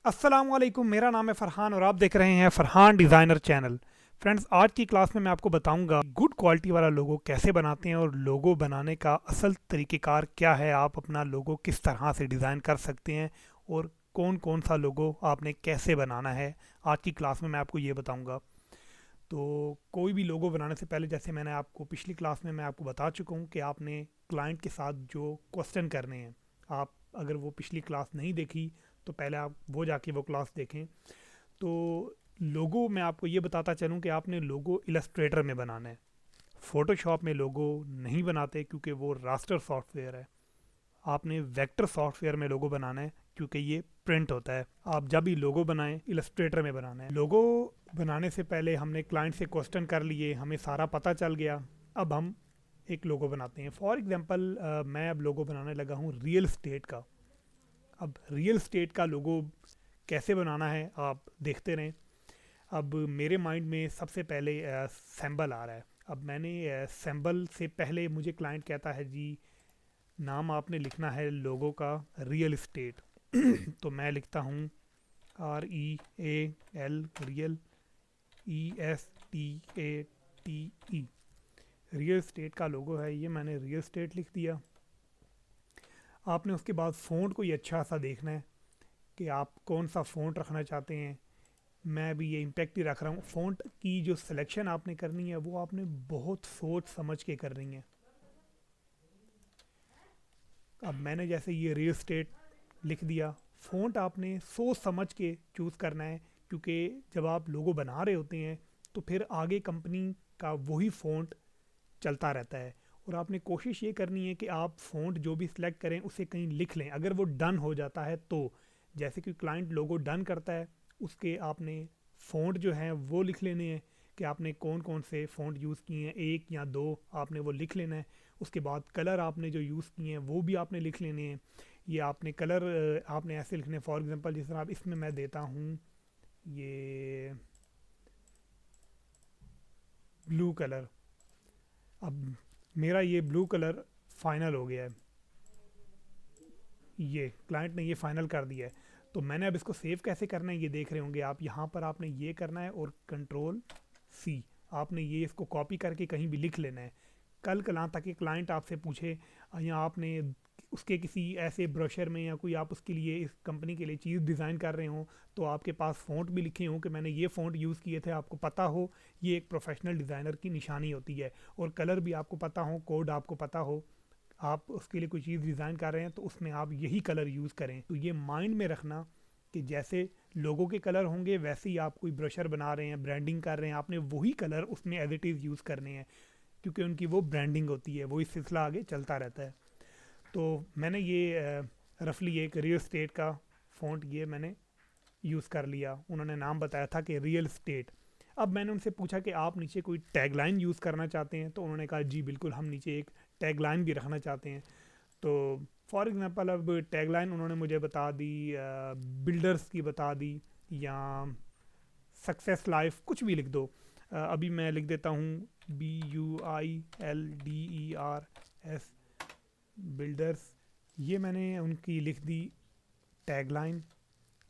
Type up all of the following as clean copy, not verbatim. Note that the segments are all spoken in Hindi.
अस्सलामुअलैकुम, मेरा नाम है फ़रहान और आप देख रहे हैं फ़रहान डिज़ाइनर चैनल। फ्रेंड्स, आज की क्लास में मैं आपको बताऊंगा गुड क्वालिटी वाला लोगो कैसे बनाते हैं और लोगो बनाने का असल तरीक़ेकार क्या है। आप अपना लोगो किस तरह से डिज़ाइन कर सकते हैं और कौन कौन सा लोगो आपने कैसे बनाना है, आज की क्लास में मैं आपको ये बताऊंगा। तो कोई भी लोगो बनाने से पहले, जैसे मैंने आपको पिछली क्लास में मैं आपको बता चुका हूँ कि आपने क्लाइंट के साथ जो क्वेश्चन करने हैं, आप अगर वो पिछली क्लास नहीं देखी तो पहले आप वो जाके वो क्लास देखें। तो लोगो मैं आपको ये बताता चलूँ कि आपने लोगो इलस्ट्रेटर में बनाना है। फ़ोटोशॉप में लोगो नहीं बनाते क्योंकि वो रास्टर सॉफ्टवेयर है। आपने वेक्टर सॉफ्टवेयर में लोगो बनाना है क्योंकि ये प्रिंट होता है। आप जब भी लोगो बनाएं इलस्ट्रेटर में बनाना है। लोगो बनाने से पहले हमने क्लाइंट से क्वेश्चन कर लिए, हमें सारा पता चल गया। अब हम एक लोगो बनाते हैं। फॉर एग्जांपल मैं अब लोगो बनाने लगा हूँ रियल स्टेट का। अब रियल स्टेट का लोगो कैसे बनाना है आप देखते रहें। अब मेरे माइंड में सबसे पहले सैम्बल आ रहा है। अब मैंने सैम्बल से पहले मुझे क्लाइंट कहता है जी नाम आपने लिखना है लोगो का रियल स्टेट। तो मैं लिखता हूँ REAL real ESTATE। Real state का लोगो है ये, मैंने रियल स्टेट लिख दिया। आपने उसके बाद फ़ॉन्ट कोई अच्छा सा देखना है कि आप कौन सा फ़ॉन्ट रखना चाहते हैं। मैं भी ये इम्पैक्ट ही रख रहा हूँ। फ़ॉन्ट की जो सिलेक्शन आपने करनी है वो आपने बहुत सोच समझ के करनी है। अब मैंने जैसे ये रियल स्टेट लिख दिया। फ़ॉन्ट आपने सोच समझ के चूज़ करना है क्योंकि जब आप लोगो बना रहे होते हैं तो फिर आगे कंपनी का वही फ़ॉन्ट चलता रहता है। और आपने कोशिश ये करनी है कि आप फ़ॉन्ट जो भी सिलेक्ट करें उसे कहीं लिख लें, अगर वो डन हो जाता है तो। जैसे कि क्लाइंट लोगो डन करता है उसके आपने फ़ॉन्ट जो हैं वो लिख लेने हैं कि आपने कौन कौन से फ़ॉन्ट यूज़ किए हैं, एक या दो आपने वो लिख लेना है। उसके बाद कलर आपने जो यूज़ किए हैं वो भी आपने लिख लेने हैं। ये आपने कलर आपने ऐसे लिखने, फॉर एग्जांपल जिस तरह आप इसमें मैं देता हूँ ये ब्लू कलर। अब मेरा ये ब्लू कलर फाइनल हो गया है, ये क्लाइंट ने ये फाइनल कर दिया है। तो मैंने अब इसको सेव कैसे करना है ये देख रहे होंगे आप। यहाँ पर आपने ये करना है और कंट्रोल C, आपने ये इसको कॉपी करके कहीं भी लिख लेना है। कल कल ताकि क्लाइंट आपसे पूछे या आपने उसके किसी ऐसे ब्रोशर में या कोई आप उसके लिए इस कंपनी के लिए चीज़ डिज़ाइन कर रहे हो तो आपके पास फ़ॉन्ट भी लिखे हों कि मैंने ये फ़ॉन्ट यूज़ किए थे, आपको पता हो। ये एक प्रोफेशनल डिज़ाइनर की निशानी होती है। और कलर भी आपको पता हो, कोड आपको पता हो। आप उसके लिए कोई चीज़ डिज़ाइन कर रहे हैं तो उसमें आप यही कलर यूज़ करें। तो ये माइंड में रखना कि जैसे लोगों के कलर होंगे वैसे ही आप कोई ब्रशर बना रहे हैं, ब्रांडिंग कर रहे हैं, आपने वही कलर उसमें एज इट इज़ यूज़ करने हैं क्योंकि उनकी वो ब्रांडिंग होती है, वही सिलसिला आगे चलता रहता है। तो मैंने ये रफली एक रियल स्टेट का फ़ॉन्ट ये मैंने यूज़ कर लिया। उन्होंने नाम बताया था कि रियल स्टेट। अब मैंने उनसे पूछा कि आप नीचे कोई टैगलाइन यूज़ करना चाहते हैं, तो उन्होंने कहा जी बिल्कुल, हम नीचे एक टैगलाइन भी रखना चाहते हैं। तो फॉर एग्जांपल अब टैगलाइन उन्होंने मुझे बता दी, बिल्डर्स की बता दी या सक्सेस लाइफ, कुछ भी लिख दो। अभी मैं लिख देता हूँ BUILDERS बिल्डर्स। ये मैंने उनकी लिख दी टैगलाइन।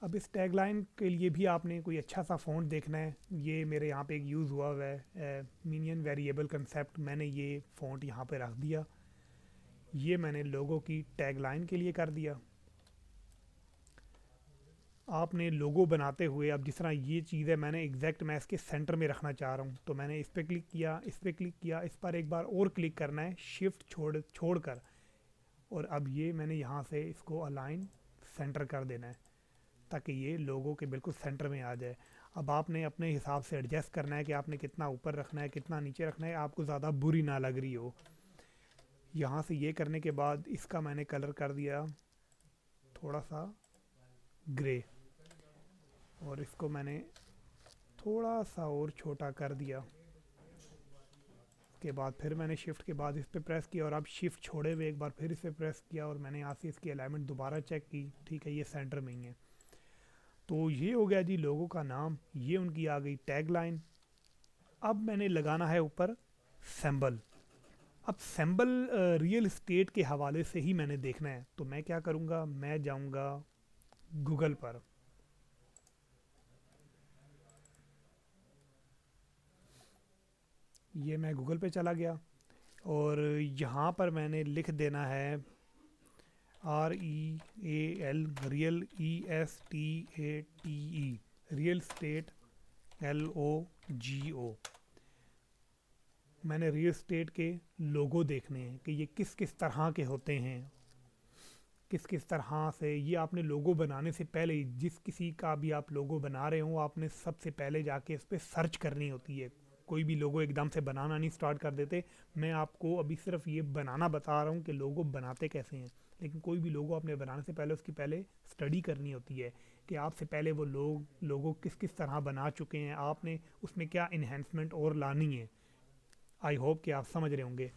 अब इस टैगलाइन के लिए भी आपने कोई अच्छा सा फ़ॉन्ट देखना है। ये मेरे यहाँ पे एक यूज़ हुआ है मीनियन वेरिएबल कंसेप्ट, मैंने ये फ़ॉन्ट यहाँ पे रख दिया। ये मैंने लोगों की टैगलाइन के लिए कर दिया। आपने लोगो बनाते हुए अब जिस तरह ये चीज़ है मैंने एग्जैक्ट मैं इसके सेंटर में रखना चाह रहा हूँ, तो मैंने इस पर क्लिक किया, इस पर क्लिक किया, इस पर एक बार और क्लिक करना है शिफ्ट छोड़ कर। और अब ये मैंने यहाँ से इसको अलाइन सेंटर कर देना है ताकि ये लोगों के बिल्कुल सेंटर में आ जाए। अब आपने अपने हिसाब से एडजस्ट करना है कि आपने कितना ऊपर रखना है, कितना नीचे रखना है, आपको ज़्यादा बुरी ना लग रही हो। यहाँ से ये करने के बाद इसका मैंने कलर कर दिया थोड़ा सा ग्रे, और इसको मैंने थोड़ा सा और छोटा कर दिया। के बाद फिर मैंने शिफ्ट के बाद इस पर प्रेस किया और अब शिफ्ट छोड़े हुए एक बार फिर इस पर प्रेस किया और मैंने यहाँ से इसकी अलाइनमेंट दोबारा चेक की। ठीक है, ये सेंटर में ही है। तो ये हो गया जी लोगों का नाम, ये उनकी आ गई टैग लाइन। अब मैंने लगाना है ऊपर सैम्बल। अब सैम्बल रियल स्टेट के हवाले से ही मैंने देखना है, तो मैं क्या करूँगा, मैं जाऊँगा गूगल पर। ये मैं गूगल पे चला गया और यहाँ पर मैंने लिख देना है REAL, real, ESTATE, real state, LOGO। मैंने रियल स्टेट के लोगो देखने हैं कि ये किस किस तरह के होते हैं, किस किस तरह से। ये आपने लोगो बनाने से पहले, जिस किसी का भी आप लोगो बना रहे हो, आपने सबसे पहले जाके इस पर सर्च करनी होती है। कोई भी लोगो एकदम से बनाना नहीं स्टार्ट कर देते। मैं आपको अभी सिर्फ ये बनाना बता रहा हूँ कि लोगो बनाते कैसे हैं, लेकिन कोई भी लोगो आपने बनाने से पहले उसकी पहले स्टडी करनी होती है कि आपसे पहले वो लोगो किस किस तरह बना चुके हैं, आपने उसमें क्या इन्हेंसमेंट और लानी है। आई होप कि आप समझ रहे होंगे।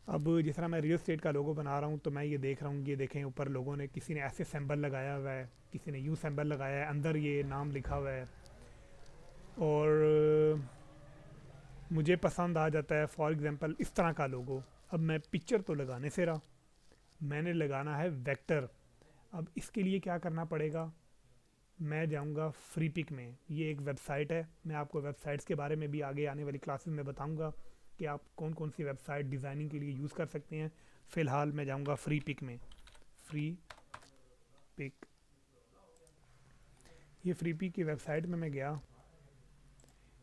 अब जिस तरह मैं रियल स्टेट का लोगो बना रहा हूँ तो मैं ये देख रहा हूँ, ये देखें ऊपर लोगों ने, किसी ने ऐसे सिंबल लगाया हुआ है, किसी ने यू सिंबल लगाया है, अंदर ये नाम लिखा हुआ है। और मुझे पसंद आ जाता है फॉर एग्जांपल इस तरह का लोगो। अब मैं पिक्चर तो लगाने से रहा, मैंने लगाना है वेक्टर। अब इसके लिए क्या करना पड़ेगा, मैं जाऊंगा फ्री पिक में। ये एक वेबसाइट है, मैं आपको वेबसाइट्स के बारे में भी आगे आने वाली क्लासेस में बताऊंगा कि आप कौन कौन सी वेबसाइट डिज़ाइनिंग के लिए यूज़ कर सकते हैं। फ़िलहाल मैं जाऊंगा फ्री पिक में। फ्री पिक, ये फ्री पिक की वेबसाइट में मैं गया।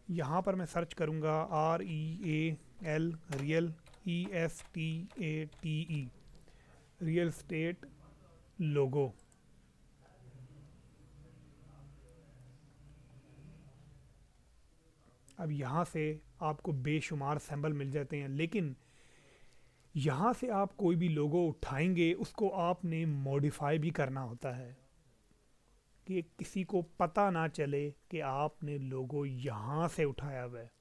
यहाँ पर मैं सर्च करूँगा REAL, real, ESTATE, real state logo. अब यहाँ से आपको बेशुमार सैम्बल मिल जाते हैं, लेकिन यहाँ से आप कोई भी लोगो उठाएंगे उसको आपने मॉडिफाई भी करना होता है कि किसी को पता ना चले कि आपने लोगो यहाँ से उठाया हुआ है।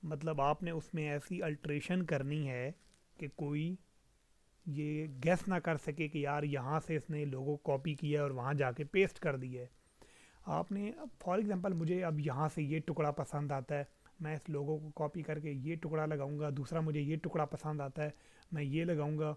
मतलब आपने उसमें ऐसी अल्ट्रेशन करनी है कि कोई ये गेस ना कर सके कि यार यहाँ से इसने लोगो कॉपी किया और वहाँ जाके पेस्ट कर दिया है। आपने फॉर एग्जांपल मुझे अब यहाँ से ये टुकड़ा पसंद आता है, मैं इस लोगो को कॉपी करके ये टुकड़ा लगाऊंगा। दूसरा मुझे ये टुकड़ा पसंद आता है, मैं ये लगाऊंगा।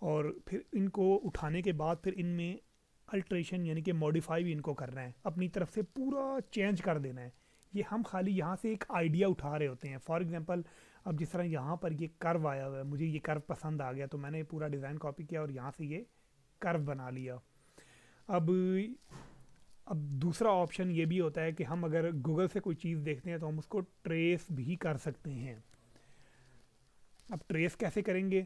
और फिर इनको उठाने के बाद फिर इनमें अल्ट्रेशन यानी कि मॉडिफाई भी इनको करना है, अपनी तरफ से पूरा चेंज कर देना है। ये हम खाली यहाँ से एक आइडिया उठा रहे होते हैं। फॉर एग्जांपल अब जिस तरह यहाँ पर ये कर्व आया हुआ है, मुझे ये कर्व पसंद आ गया तो मैंने पूरा डिज़ाइन कॉपी किया और यहाँ से ये कर्व बना लिया। अब अब दूसरा ऑप्शन ये भी होता है कि हम अगर गूगल से कोई चीज़ देखते हैं तो हम उसको ट्रेस भी कर सकते हैं। अब ट्रेस कैसे करेंगे,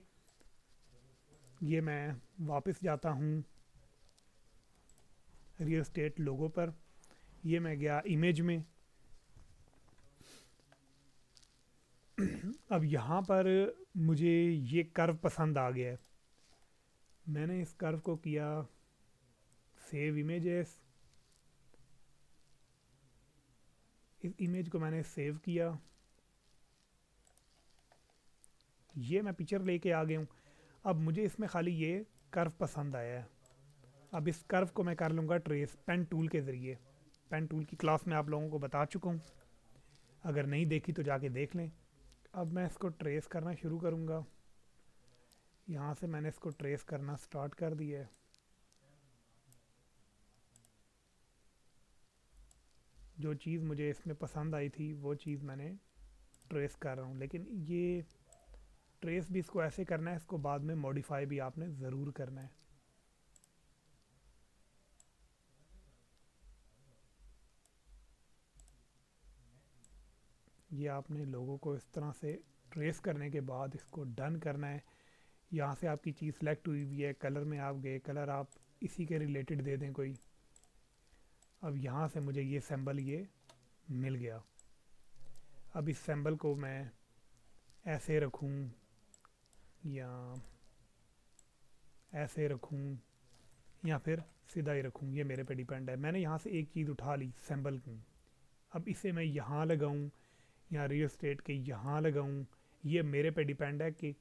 ये मैं वापस जाता हूँ रियल स्टेट लोगो पर। ये मैं गया इमेज में। अब यहाँ पर मुझे ये कर्व पसंद आ गया है, मैंने इस कर्व को किया सेव इमेजेस। इस इमेज को मैंने सेव किया, ये मैं पिक्चर लेके आ गया हूँ। अब मुझे इसमें खाली ये कर्व पसंद आया है। अब इस कर्व को मैं कर लूँगा ट्रेस पेन टूल के ज़रिए। पेन टूल की क्लास में आप लोगों को बता चुका हूँ, अगर नहीं देखी तो जाके देख लें। अब मैं इसको ट्रेस करना शुरू करूँगा। यहाँ से मैंने इसको ट्रेस करना स्टार्ट कर दिया है। जो चीज़ मुझे इसमें पसंद आई थी वो चीज़ मैंने ट्रेस कर रहा हूँ, लेकिन ये ट्रेस भी इसको ऐसे करना है, इसको बाद में मॉडिफाई भी आपने ज़रूर करना है। ये आपने लोगों को इस तरह से ट्रेस करने के बाद इसको डन करना है। यहाँ से आपकी चीज़ सेलेक्ट हुई हुई है, कलर में आप गए, कलर आप इसी के रिलेटेड दे दें कोई। अब यहाँ से मुझे ये सिंबल ये मिल गया। अब इस सिंबल को मैं ऐसे रखूँ या ऐसे रखूँ या फिर सीधा ही रखूँ, ये मेरे पे डिपेंड है। मैंने यहाँ से एक चीज़ उठा ली सिंबल की, अब इसे मैं यहाँ लगाऊँ या रियल स्टेट के यहाँ लगाऊँ, ये मेरे पे डिपेंड है कि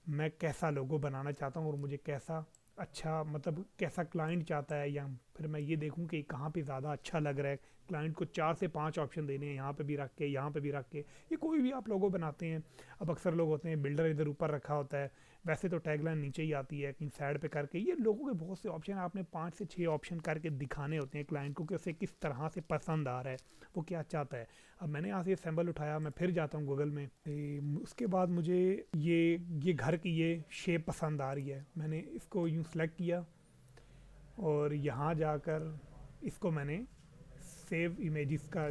मैं कैसा लोगो बनाना चाहता हूँ और मुझे कैसा अच्छा मतलब कैसा क्लाइंट चाहता है या फिर मैं ये देखूं कि कहाँ पे ज़्यादा अच्छा लग रहा है। क्लाइंट को 4 से 5 ऑप्शन देने हैं, यहाँ पे भी रख के, यहाँ पे भी रख के। ये कोई भी आप लोगो बनाते हैं, अब अक्सर लोग होते हैं बिल्डर इधर ऊपर रखा होता है, वैसे तो टैगलाइन नीचे ही आती है, कहीं साइड पे करके। ये लोगों के बहुत से ऑप्शन, आपने 5 से 6 ऑप्शन करके दिखाने होते हैं क्लाइंट को कि उसे किस तरह से पसंद आ रहा है, वो क्या चाहता है। अब मैंने यहाँ से सैम्बल उठाया, मैं फिर जाता हूँ गूगल में, उसके बाद मुझे ये घर की ये शेप पसंद आ रही है, मैंने इसको यूँ सेलेक्ट किया और यहाँ जाकर इसको मैंने सेव इमेजेस का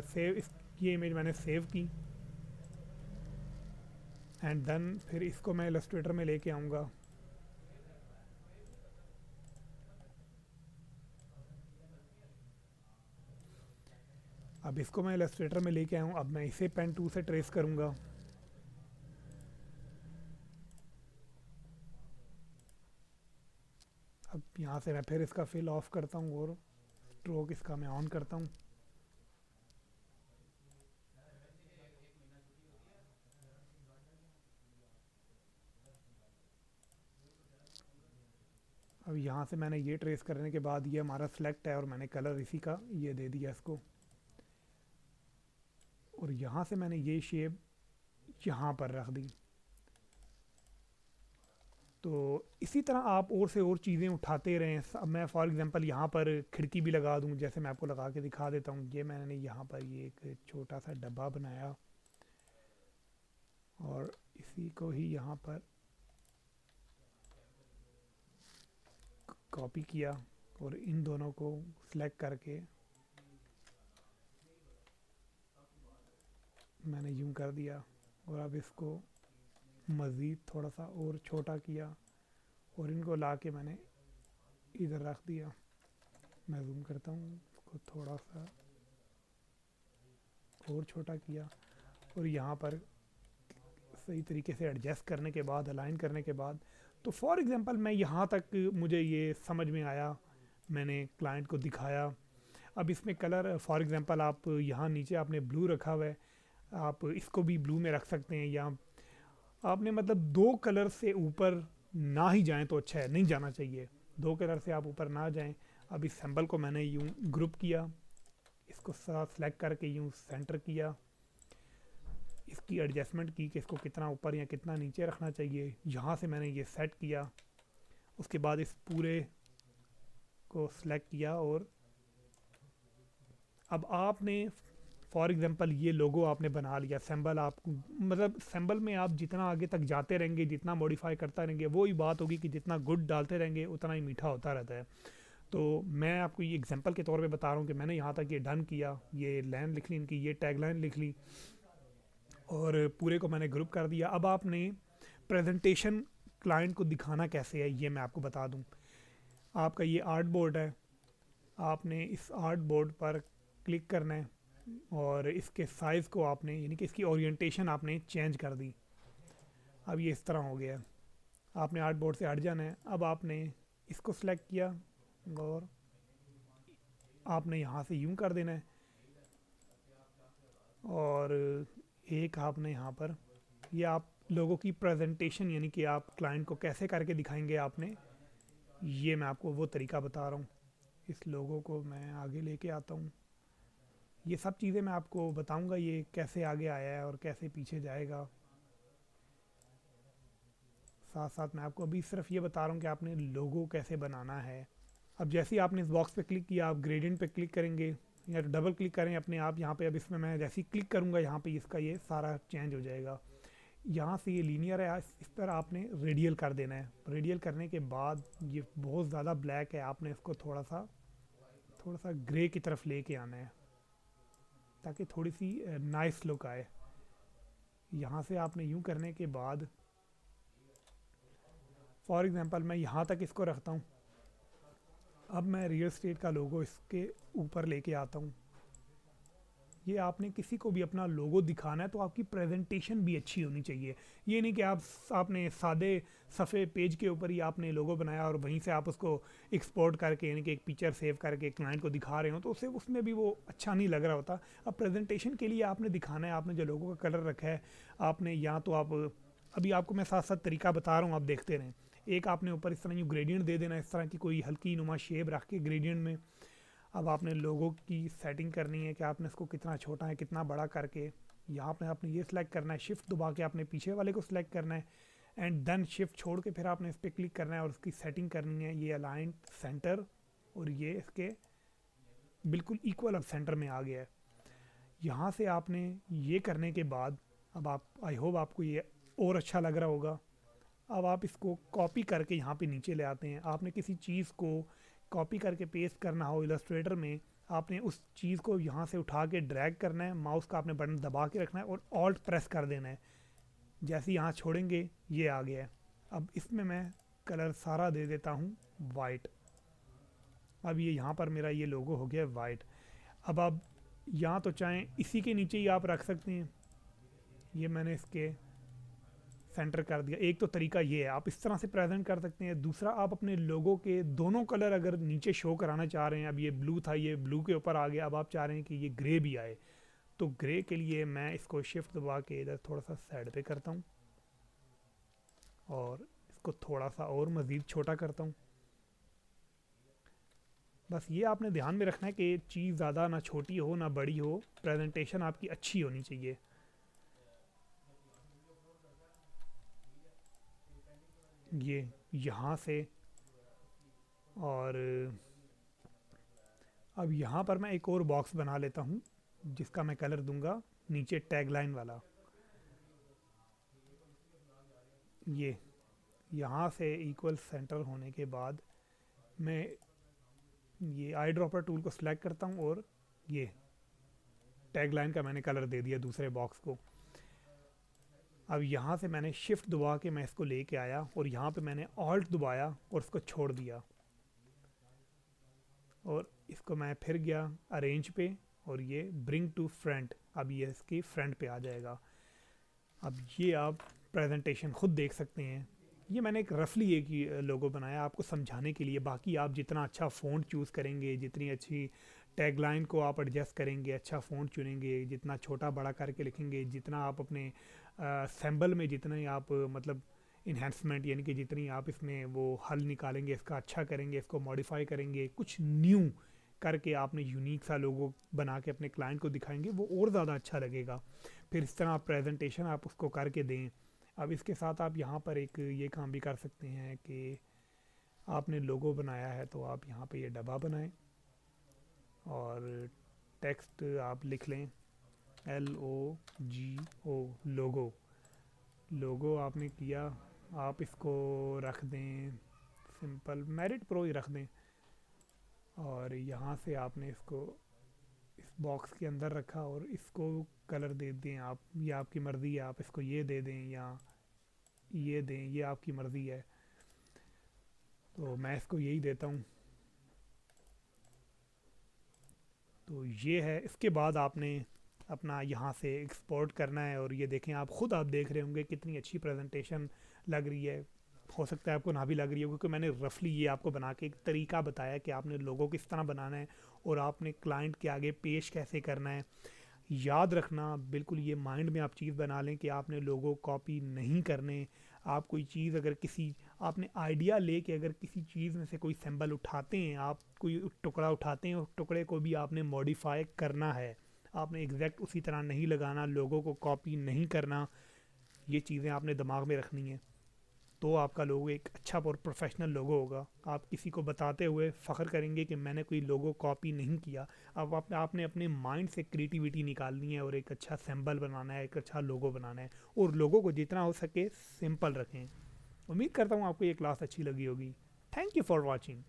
ये इमेज मैंने सेव की एंड देन फिर इसको मैं इलस्ट्रेटर में लेके आऊँगा। अब इसको मैं इलस्ट्रेटर में लेके आया हूँ, अब मैं इसे पेन टूल से ट्रेस करूँगा। अब यहाँ से मैं फिर इसका फिल ऑफ करता हूँ और स्ट्रोक इसका मैं ऑन करता हूँ। अब यहाँ से मैंने ये ट्रेस करने के बाद ये हमारा सेलेक्ट है और मैंने कलर इसी का ये दे दिया इसको, और यहाँ से मैंने ये शेप यहाँ पर रख दी। तो इसी तरह आप और से और चीज़ें उठाते रहें। अब मैं फॉर एग्जांपल यहाँ पर खिड़की भी लगा दूँ, जैसे मैं आपको लगा के दिखा देता हूँ। ये मैंने यहाँ पर ये एक छोटा सा डब्बा बनाया और इसी को ही यहाँ पर कॉपी किया और इन दोनों को सिलेक्ट करके मैंने यूं कर दिया और अब इसको मज़ीद थोड़ा सा और छोटा किया और इनको ला के मैंने इधर रख दिया। मैं जूम करता हूँ, इसको थोड़ा सा और छोटा किया और यहाँ पर सही तरीके से एडजस्ट करने के बाद, अलाइन करने के बाद, तो फॉर एग्जांपल मैं यहाँ तक मुझे ये समझ में आया, मैंने क्लाइंट को दिखाया। अब इसमें कलर फॉर एग्जांपल आप यहाँ नीचे आपने ब्लू रखा हुआ है, आप इसको भी ब्लू में रख सकते हैं, या आपने मतलब 2 कलर से ऊपर ना ही जाएं तो अच्छा है, नहीं जाना चाहिए, 2 कलर से आप ऊपर ना जाएं। अब इस सिंबल को मैंने यूं ग्रुप किया, इसको साथ सेलेक्ट करके यूं सेंटर किया, इसकी एडजस्टमेंट की कि इसको कितना ऊपर या कितना नीचे रखना चाहिए। यहाँ से मैंने ये सेट किया, उसके बाद इस पूरे को सिलेक्ट किया और अब आपने फॉर एग्जांपल ये लोगो आपने बना लिया। सिंबल आप मतलब सिंबल में आप जितना आगे तक जाते रहेंगे, जितना मॉडिफाई करता रहेंगे, वो ही बात होगी कि जितना गुड डालते रहेंगे उतना ही मीठा होता रहता है। तो मैं आपको ये एग्जांपल के तौर पे बता रहा हूँ कि मैंने यहाँ तक ये डन किया, ये लाइन लिख ली इनकी, ये टैग लाइन लिख ली और पूरे को मैंने ग्रुप कर दिया। अब आपने प्रेजेंटेशन क्लाइंट को दिखाना कैसे है ये मैं आपको बता दूँ। आपका ये आर्ट बोर्ड है, आपने इस आर्ट बोर्ड पर क्लिक करना है और इसके साइज़ को आपने, यानी कि इसकी ओरिएंटेशन आपने चेंज कर दी। अब ये इस तरह हो गया, आपने आर्ट बोर्ड से हट जाना है। अब आपने इसको सिलेक्ट किया और आपने यहाँ से यूं कर देना है और एक आपने यहाँ पर, ये आप लोगों की प्रेजेंटेशन यानी कि आप क्लाइंट को कैसे करके दिखाएंगे आपने, ये मैं आपको वो तरीका बता रहा हूँ। इस लोगों को मैं आगे लेके आता हूँ, ये सब चीज़ें मैं आपको बताऊंगा ये कैसे आगे आया है और कैसे पीछे जाएगा। साथ साथ मैं आपको अभी सिर्फ ये बता रहा हूँ कि आपने लोगो कैसे बनाना है। अब जैसे ही आपने इस बॉक्स पे क्लिक किया, आप ग्रेडियंट पे क्लिक करेंगे या डबल क्लिक करें अपने आप यहाँ पे। अब इसमें मैं जैसे ही क्लिक करूँगा यहाँ पे इसका ये सारा चेंज हो जाएगा। यहाँ से ये लीनियर है, इस पर आपने रेडियल कर देना है। रेडियल करने के बाद ये बहुत ज़्यादा ब्लैक है, आपने इसको थोड़ा सा ग्रे की तरफ लेके आना है ताकि थोड़ी सी नाइस लुक आए। यहाँ से आपने यूं करने के बाद फॉर एग्जांपल मैं यहाँ तक इसको रखता हूँ। अब मैं रियल स्टेट का लोगो इसके ऊपर लेके आता हूँ। ये आपने किसी को भी अपना लोगो दिखाना है तो आपकी प्रेजेंटेशन भी अच्छी होनी चाहिए। ये नहीं कि आपने सादे सफ़े पेज के ऊपर ही आपने लोगो बनाया और वहीं से आप उसको एक्सपोर्ट करके यानी कि एक पिक्चर सेव करके क्लाइंट को दिखा रहे हो तो उससे उसमें भी वो अच्छा नहीं लग रहा होता। अब प्रेजेंटेशन के लिए आपने दिखाना है, आपने जो लोगो का कलर रखा है आपने, या तो आप अभी आपको मैं साथ साथ तरीका बता रहा हूँ, आप देखते रहें। एक आपने ऊपर इस तरह यूँ ग्रेडियंट दे देना, इस तरह की कोई हल्की नुमा शेप रख के ग्रेडियंट में अब आपने लोगो की सेटिंग करनी है कि आपने इसको कितना छोटा है कितना बड़ा करके। यहाँ पे आपने ये सिलेक्ट करना है, शिफ्ट दबा के आपने पीछे वाले को सिलेक्ट करना है एंड देन शिफ्ट छोड़ के फिर आपने इस पर क्लिक करना है और उसकी सेटिंग करनी है। ये अलाइन सेंटर और ये इसके बिल्कुल इक्वल अब सेंटर में आ गया है। यहाँ से आपने ये करने के बाद अब आप, आई होप आपको ये और अच्छा लग रहा होगा। अब आप इसको कॉपी करके यहाँ पे नीचे ले आते हैं। आपने किसी चीज़ को कॉपी करके पेस्ट करना हो इलस्ट्रेटर में, आपने उस चीज़ को यहाँ से उठा के ड्रैग करना है, माउस का आपने बटन दबा के रखना है और ऑल्ट प्रेस कर देना है। जैसे यहाँ छोड़ेंगे ये आ गया है। अब इसमें मैं कलर सारा दे देता हूँ वाइट। अब ये यहाँ पर मेरा ये लोगो हो गया वाइट। अब आप यहाँ तो चाहें इसी के नीचे ही आप रख सकते हैं। ये मैंने इसके सेंटर कर दिया। एक तो तरीका ये है, आप इस तरह से प्रेजेंट कर सकते हैं। दूसरा, आप अपने लोगो के दोनों कलर अगर नीचे शो कराना चाह रहे हैं, अब ये ब्लू था, ये ब्लू के ऊपर आ गया, अब आप चाह रहे हैं कि ये ग्रे भी आए, तो ग्रे के लिए मैं इसको शिफ्ट दबा के इधर थोड़ा सा साइड पे करता हूँ और इसको थोड़ा सा और मज़ीद छोटा करता हूँ। बस ये आपने ध्यान में रखना है कि चीज़ ज़्यादा ना छोटी हो ना बड़ी हो, प्रेजेंटेशन आपकी अच्छी होनी चाहिए। ये यहाँ से, और अब यहाँ पर मैं एक और बॉक्स बना लेता हूँ जिसका मैं कलर दूंगा नीचे टैगलाइन वाला। ये यहाँ से इक्वल सेंटर होने के बाद मैं ये आई ड्रॉपर टूल को सिलेक्ट करता हूँ और ये टैगलाइन का मैंने कलर दे दिया दूसरे बॉक्स को। अब यहाँ से मैंने शिफ्ट दबा के मैं इसको लेके आया और यहाँ पे मैंने ऑल्ट दबाया और इसको छोड़ दिया और इसको मैं फिर गया अरेंज पे और ये ब्रिंग टू फ्रंट। अब ये इसकी फ्रंट पे आ जाएगा। अब ये आप प्रेजेंटेशन खुद देख सकते हैं। ये मैंने एक रफली एक ही लोगो बनाया आपको समझाने के लिए। बाकी आप जितना अच्छा फ़ॉन्ट चूज़ करेंगे, जितनी अच्छी टैगलाइन को आप एडजस्ट करेंगे, अच्छा फ़ॉन्ट चुनेंगे, जितना छोटा बड़ा करके लिखेंगे, जितना आप अपने सैम्बल में जितना आप मतलब इन्हेंसमेंट यानी कि जितनी आप इसमें वो हल निकालेंगे, इसका अच्छा करेंगे, इसको मॉडिफाई करेंगे, कुछ न्यू करके आपने यूनिक सा लोगो बना के अपने क्लाइंट को दिखाएंगे, वो और ज़्यादा अच्छा लगेगा। फिर इस तरह प्रेजेंटेशन आप उसको करके दें। अब इसके साथ आप यहाँ पर एक ये काम भी कर सकते हैं कि आपने लोगो बनाया है तो आप यहाँ पे ये डब्बा बनाएं और टेक्स्ट आप लिख लें LOGO, लोगो। लोगो आपने किया, आप इसको रख दें सिंपल मेरिट प्रो ही रख दें और यहाँ से आपने इसको इस बॉक्स के अंदर रखा और इसको कलर दे दें आप, ये आपकी मर्ज़ी है, आप इसको ये दे दें या ये दें, ये आपकी मर्ज़ी है। तो मैं इसको यही देता हूँ। तो ये है। इसके बाद आपने अपना यहाँ से एक्सपोर्ट करना है और ये देखें, आप ख़ुद आप देख रहे होंगे कितनी अच्छी प्रेजेंटेशन लग रही है। हो सकता है आपको ना भी लग रही हो क्योंकि मैंने रफली ये आपको बना के एक तरीका बताया कि आपने लोगो किस तरह बनाना है और आपने क्लाइंट के आगे पेश कैसे करना है। याद रखना बिल्कुल, ये माइंड में आप चीज़ बना लें कि आपने लोगो कॉपी नहीं करने। आप कोई चीज़ अगर किसी आपने आइडिया लेके अगर किसी चीज़ में से कोई सिंबल उठाते हैं, आप कोई टुकड़ा उठाते हैं, उस टुकड़े को भी आपने मॉडिफाई करना है। आपने एग्जैक्ट उसी तरह नहीं लगाना, लोगों को कॉपी नहीं करना। ये चीज़ें आपने दिमाग में रखनी है, तो आपका लोगो एक अच्छा और प्रोफेशनल लोगो होगा। आप किसी को बताते हुए फ़ख्र करेंगे कि मैंने कोई लोगो कॉपी नहीं किया। अब आपने अपने माइंड से क्रिएटिविटी निकालनी है और एक अच्छा सिंबल बनाना है, एक अच्छा लोगो बनाना है और लोगों को जितना हो सके सिंपल रखें। उम्मीद करता हूँ आपको ये क्लास अच्छी लगी होगी। Thank you for watching.